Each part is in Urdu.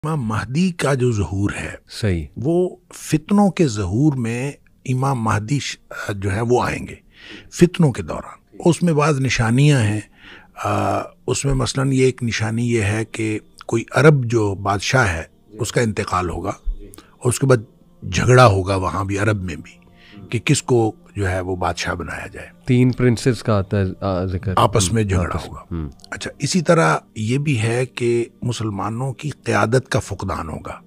امام مہدی کا جو ظہور ہے صحیح، وہ فتنوں کے ظہور میں امام مہدی جو ہے وہ آئیں گے فتنوں کے دوران. اس میں بعض نشانیاں ہیں. اس میں مثلاً یہ ایک نشانی یہ ہے کہ کوئی عرب جو بادشاہ ہے اس کا انتقال ہوگا اور اس کے بعد جھگڑا ہوگا وہاں بھی عرب میں بھی کہ کس کو جو ہے وہ بادشاہ بنایا جائے. 3 پرنسز کا آتا ہے ذکر، آپس میں جھگڑا ہوگا. اچھا، اسی طرح یہ بھی ہے کہ مسلمانوں کی قیادت کا فقدان ہوگا.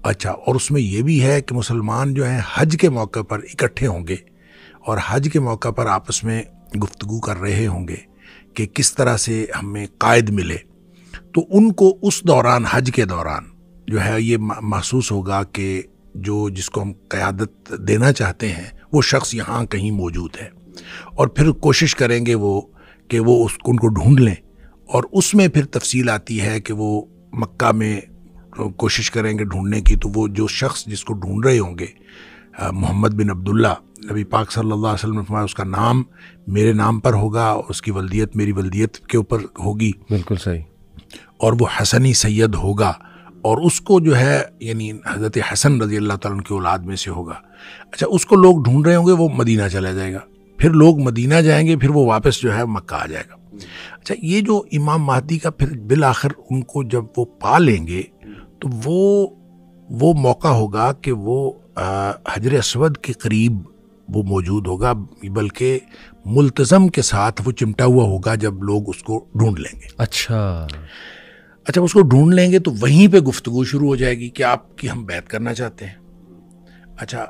اچھا، اور اس میں یہ بھی ہے کہ مسلمان جو ہیں حج کے موقع پر اکٹھے ہوں گے اور حج کے موقع پر آپس میں گفتگو کر رہے ہوں گے کہ کس طرح سے ہمیں قائد ملے. تو ان کو اس دوران حج کے دوران جو ہے یہ محسوس ہوگا کہ جس کو ہم قیادت دینا چاہتے ہیں وہ شخص یہاں کہیں موجود ہے، اور پھر کوشش کریں گے وہ کہ وہ ان کو ڈھونڈ لیں. اور اس میں پھر تفصیل آتی ہے کہ وہ مکہ میں کوشش کریں گے ڈھونڈنے کی. تو وہ جو شخص جس کو ڈھونڈ رہے ہوں گے محمد بن عبداللہ، نبی پاک صلی اللہ علیہ وسلم نے فرمایا اس کا نام میرے نام پر ہوگا اور اس کی ولدیت میری ولدیت کے اوپر ہوگی. بالکل صحیح. اور وہ حسنی سید ہوگا اور اس کو جو ہے یعنی حضرت حسن رضی اللہ تعالیٰ عنہ کی اولاد میں سے ہوگا. اچھا، اس کو لوگ ڈھونڈ رہے ہوں گے، وہ مدینہ چلا جائے گا، پھر لوگ مدینہ جائیں گے، پھر وہ واپس جو ہے مکہ آ جائے گا. اچھا، یہ جو امام مہدی کا پھر بالآخر ان کو جب وہ پا لیں گے تو وہ موقع ہوگا کہ وہ حجر اسود کے قریب وہ موجود ہوگا، بلکہ ملتزم کے ساتھ وہ چمٹا ہوا ہوگا جب لوگ اس کو ڈھونڈ لیں گے. اچھا، اس کو ڈھونڈ لیں گے تو وہیں پہ گفتگو شروع ہو جائے گی کہ آپ کی ہم بیعت کرنا چاہتے ہیں. اچھا،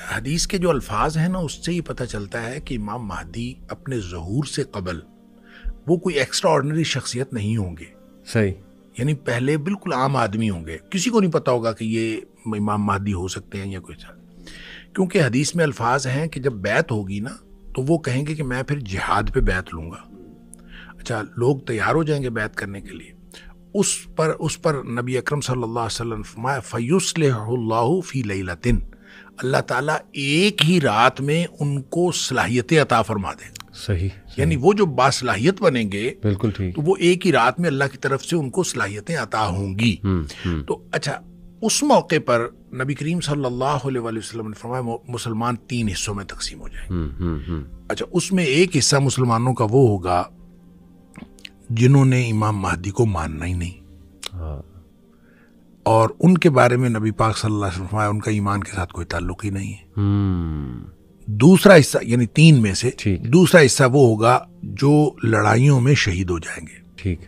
حدیث کے جو الفاظ ہیں نا اس سے یہ پتہ چلتا ہے کہ امام مہدی اپنے ظہور سے قبل وہ کوئی ایکسٹرا آرڈنری شخصیت نہیں ہوں گے. صحیح، یعنی پہلے بالکل عام آدمی ہوں گے، کسی کو نہیں پتا ہوگا کہ یہ امام مہدی ہو سکتے ہیں یا کوئی ساتھ. کیونکہ حدیث میں الفاظ ہیں کہ جب بیعت ہوگی نا تو وہ کہیں گے کہ میں پھر جہاد پہ بیعت لوں گا. اچھا، لوگ تیار ہو جائیں گے بیعت کرنے کے لیے. اس پر نبی اکرم صلی اللہ علیہ وسلم فرمایا فَيُصْلِحُ اللَّهُ فِي لَيْلَةٍ، اللہ تعالیٰ ایک ہی رات میں ان کو صلاحیتیں عطا فرما دیں گے. صحیح. یعنی وہ جو باصلاحیت بنیں گے بالکل ٹھیک، تو وہ ایک ہی رات میں اللہ کی طرف سے ان کو صلاحیتیں عطا ہوں گی. تو اچھا، اس موقع پر نبی کریم صلی اللہ علیہ وسلم نے فرمایا مسلمان 3 حصوں میں تقسیم ہو جائیں گے. اچھا، اس میں ایک حصہ مسلمانوں کا وہ ہوگا جنہوں نے امام مہدی کو ماننا ہی نہیں، اور ان کے بارے میں نبی پاک صلی اللہ علیہ وسلم فرمایا ان کا ایمان کے ساتھ کوئی تعلق ہی نہیں ہے. دوسرا حصہ یعنی 3 میں سے دوسرا حصہ وہ ہوگا جو لڑائیوں میں شہید ہو جائیں گے. ٹھیک.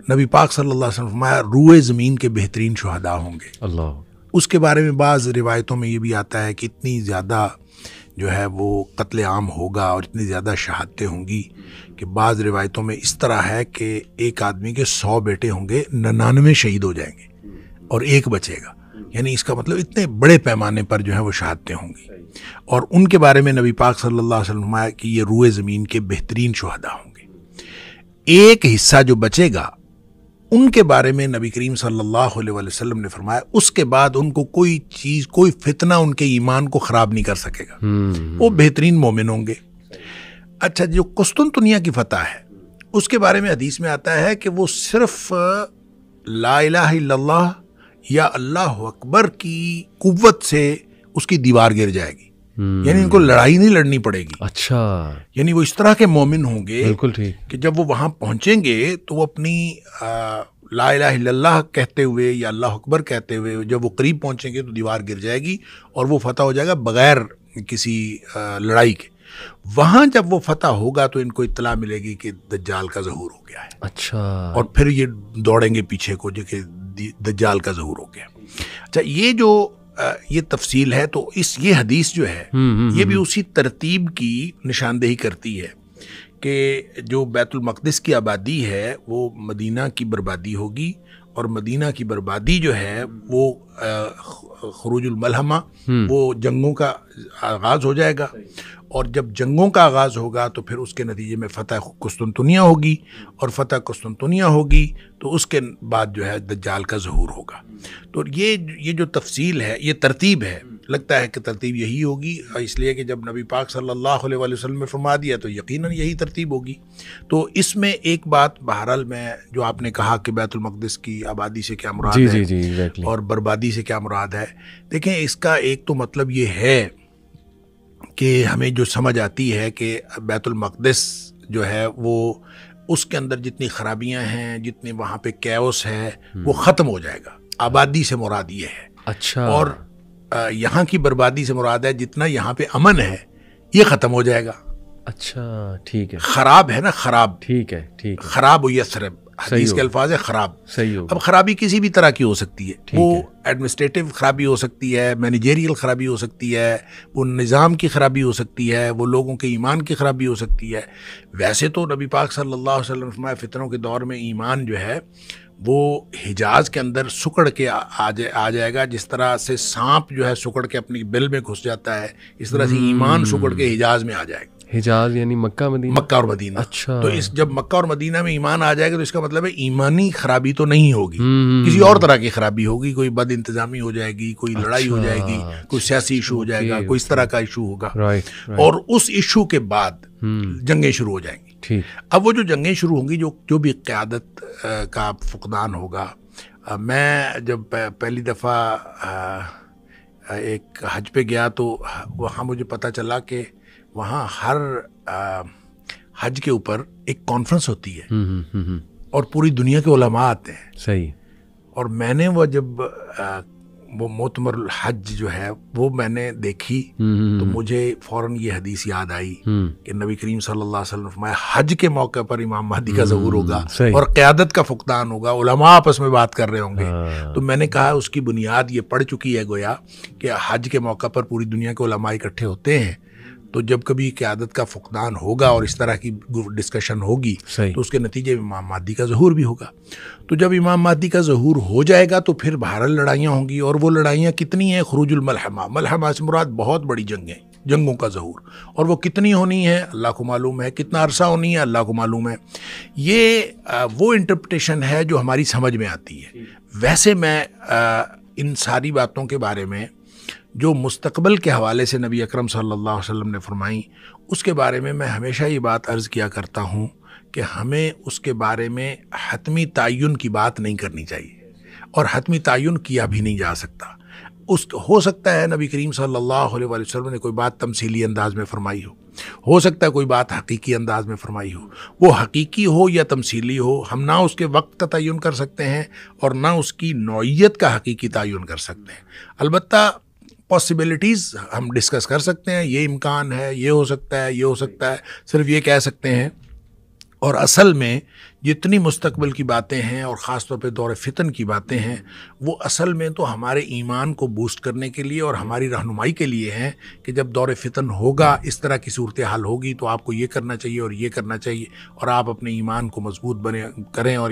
نبی پاک صلی اللہ علیہ وسلم فرمایا روئے زمین کے بہترین شہداء ہوں گے. اللہ. اس کے بارے میں بعض روایتوں میں یہ بھی آتا ہے کہ اتنی زیادہ جو ہے وہ قتل عام ہوگا اور اتنی زیادہ شہادتیں ہوں گی کہ بعض روایتوں میں اس طرح ہے کہ ایک آدمی کے 100 بیٹے ہوں گے، 99 شہید ہو جائیں گے اور ایک بچے گا. یعنی اس کا مطلب اتنے بڑے پیمانے پر جو ہے وہ شہادتیں ہوں گی. اور ان کے بارے میں نبی پاک صلی اللہ علیہ وسلم نے فرمایا کہ یہ روئے زمین کے بہترین شہداء ہوں گے. ایک حصہ جو بچے گا ان کے بارے میں نبی کریم صلی اللہ علیہ وسلم نے فرمایا اس کے بعد ان کو کوئی چیز، کوئی فتنہ ان کے ایمان کو خراب نہیں کر سکے گا، وہ بہترین مومن ہوں گے. اچھا، جو قسطنطنیہ کی فتح ہے اس کے بارے میں حدیث میں آتا ہے کہ وہ صرف لا الہ الا اللہ یا اللہ اکبر کی قوت سے اس کی دیوار گر جائے گی. یعنی ان کو لڑائی نہیں لڑنی پڑے گی. اچھا، یعنی وہ اس طرح کے مومن ہوں گے بالکل ٹھیک کہ جب وہ وہاں پہنچیں گے تو وہ اپنی لا الہ الا اللہ کہتے ہوئے یا اللہ اکبر کہتے ہوئے جب وہ قریب پہنچیں گے تو دیوار گر جائے گی اور وہ فتح ہو جائے گا بغیر کسی لڑائی کے. وہاں جب وہ فتح ہوگا تو ان کو اطلاع ملے گی کہ دجال کا ظہور ہو گیا ہے. اچھا، اور پھر یہ دوڑیں گے پیچھے کو جو کہ دجال کا ظہور ہو گیا. اچھا، یہ تفصیل ہے. تو یہ حدیث جو ہے یہ بھی اسی ترتیب کی نشاندہی کرتی ہے کہ جو بیت المقدس کی آبادی ہے وہ مدینہ کی بربادی ہوگی، اور مدینہ کی بربادی جو ہے وہ خروج الملحمہ، وہ جنگوں کا آغاز ہو جائے گا. اور جب جنگوں کا آغاز ہوگا تو پھر اس کے نتیجے میں فتح قسطنطنیہ ہوگی، اور فتح قسطنطنیہ ہوگی تو اس کے بعد جو ہے دجال کا ظہور ہوگا. تو یہ جو تفصیل ہے، یہ ترتیب ہے لگتا ہے کہ ترتیب یہی ہوگی، اس لیے کہ جب نبی پاک صلی اللہ علیہ وسلم نے فرما دیا تو یقیناً یہی ترتیب ہوگی۔ تو اس میں ایک بات بہرحال میں جو آپ نے کہا کہ بیت المقدس کی آبادی سے کیا مراد ہے exactly. اور بربادی سے کیا مراد ہے، دیکھیں اس کا ایک تو مطلب یہ ہے کہ ہمیں جو سمجھ آتی ہے کہ بیت المقدس جو ہے وہ اس کے اندر جتنی خرابیاں ہیں، جتنے وہاں پہ کیوس ہے، وہ ختم ہو جائے گا۔ آبادی سے مراد یہ ہے۔ اچھا، اور یہاں کی بربادی سے مراد ہے جتنا یہاں پہ امن ہے یہ ختم ہو جائے گا۔ اچھا ٹھیک ہے، خراب ہے نا، خراب، ٹھیک ہے ٹھیک ہے، خراب و یثرب، حدیث کے الفاظ ہے خراب۔ صحیح ہوگا۔ اب خرابی کسی بھی طرح کی ہو سکتی ہے، وہ ایڈمنسٹریٹو خرابی ہو سکتی ہے، مینیجریل خرابی ہو سکتی ہے، وہ نظام کی خرابی ہو سکتی ہے، وہ لوگوں کے ایمان کی خرابی ہو سکتی ہے۔ ویسے تو نبی پاک صلی اللہ علیہ وسلم فرمایا فتنوں کے دور میں ایمان جو ہے وہ حجاز کے اندر سکڑ کے آ جائے گا، جس طرح سے سانپ جو ہے سکڑ کے اپنی بل میں گھس جاتا ہے، اس طرح سے ایمان سکڑ کے حجاز میں آ جائے گا۔ حجاز یعنی مکہ مدینہ، مکہ اور مدینہ۔ اچھا، تو جب مکہ اور مدینہ میں ایمان آ جائے گا تو اس کا مطلب ہے ایمانی خرابی تو نہیں ہوگی، کسی اور طرح کی خرابی ہوگی، کوئی بد انتظامی ہو جائے گی، کوئی لڑائی ہو جائے گی، کوئی سیاسی ایشو ہو جائے گا، کوئی اس طرح کا ایشو ہوگا، اور اس ایشو کے بعد جنگیں شروع ہو جائیں گی۔ اب وہ جو جنگیں شروع ہوں گی، جو بھی قیادت کا فقدان ہوگا۔ میں جب پہلی دفعہ ایک حج پہ گیا تو وہاں مجھے پتہ چلا کہ وہاں ہر حج کے اوپر ایک کانفرنس ہوتی ہے اور پوری دنیا کے علماء آتے ہیں۔ صحیح۔ اور میں نے وہ جب وہ معتمر الحج جو ہے وہ میں نے دیکھی تو مجھے فوراً یہ حدیث یاد آئی کہ نبی کریم صلی اللہ علیہ وسلم فرمایا حج کے موقع پر امام مہدی کا ظہور ہوگا اور قیادت کا فقدان ہوگا، علماء آپس میں بات کر رہے ہوں گے۔ تو میں نے کہا اس کی بنیاد یہ پڑ چکی ہے گویا کہ حج کے موقع پر پوری دنیا کے علماء اکٹھے ہوتے ہیں، تو جب کبھی قیادت کا فقدان ہوگا اور اس طرح کی ڈسکشن ہوگی تو اس کے نتیجے میں امام مہدی کا ظہور بھی ہوگا۔ تو جب امام مہدی کا ظہور ہو جائے گا تو پھر بہرحال لڑائیاں ہوں گی، اور وہ لڑائیاں کتنی ہیں؟ خروج الملحمہ، ملحمہ سے مراد بہت بڑی جنگیں، جنگوں کا ظہور، اور وہ کتنی ہونی ہے اللہ کو معلوم ہے، کتنا عرصہ ہونی ہے اللہ کو معلوم ہے۔ یہ وہ انٹرپریٹیشن ہے جو ہماری سمجھ میں آتی ہے۔ ویسے میں ان ساری باتوں کے بارے میں جو مستقبل کے حوالے سے نبی اکرم صلی اللہ علیہ وسلم نے فرمائی، اس کے بارے میں ہمیشہ یہ بات عرض کیا کرتا ہوں کہ ہمیں اس کے بارے میں حتمی تعین کی بات نہیں کرنی چاہیے، اور حتمی تعین کیا بھی نہیں جا سکتا۔ ہو سکتا ہے نبی کریم صلی اللہ علیہ وسلم نے کوئی بات تمثیلی انداز میں فرمائی ہو سکتا ہے کوئی بات حقیقی انداز میں فرمائی ہو، وہ حقیقی ہو یا تمثیلی ہو، ہم نہ اس کے وقت کا تعین کر سکتے ہیں اور نہ اس کی نوعیت کا حقیقی تعین کر سکتے ہیں۔ البتہ پاسبلٹیز ہم ڈسکس کر سکتے ہیں، یہ امکان ہے، یہ ہو سکتا ہے، یہ ہو سکتا ہے، صرف یہ کہہ سکتے ہیں۔ اور اصل میں جتنی مستقبل کی باتیں ہیں اور خاص طور پہ دور فتن کی باتیں ہیں، وہ اصل میں تو ہمارے ایمان کو بوسٹ کرنے کے لیے اور ہماری رہنمائی کے لیے ہیں کہ جب دور فتن ہوگا، اس طرح کی صورتحال ہوگی تو آپ کو یہ کرنا چاہیے اور یہ کرنا چاہیے، اور آپ اپنے ایمان کو مضبوط کریں اور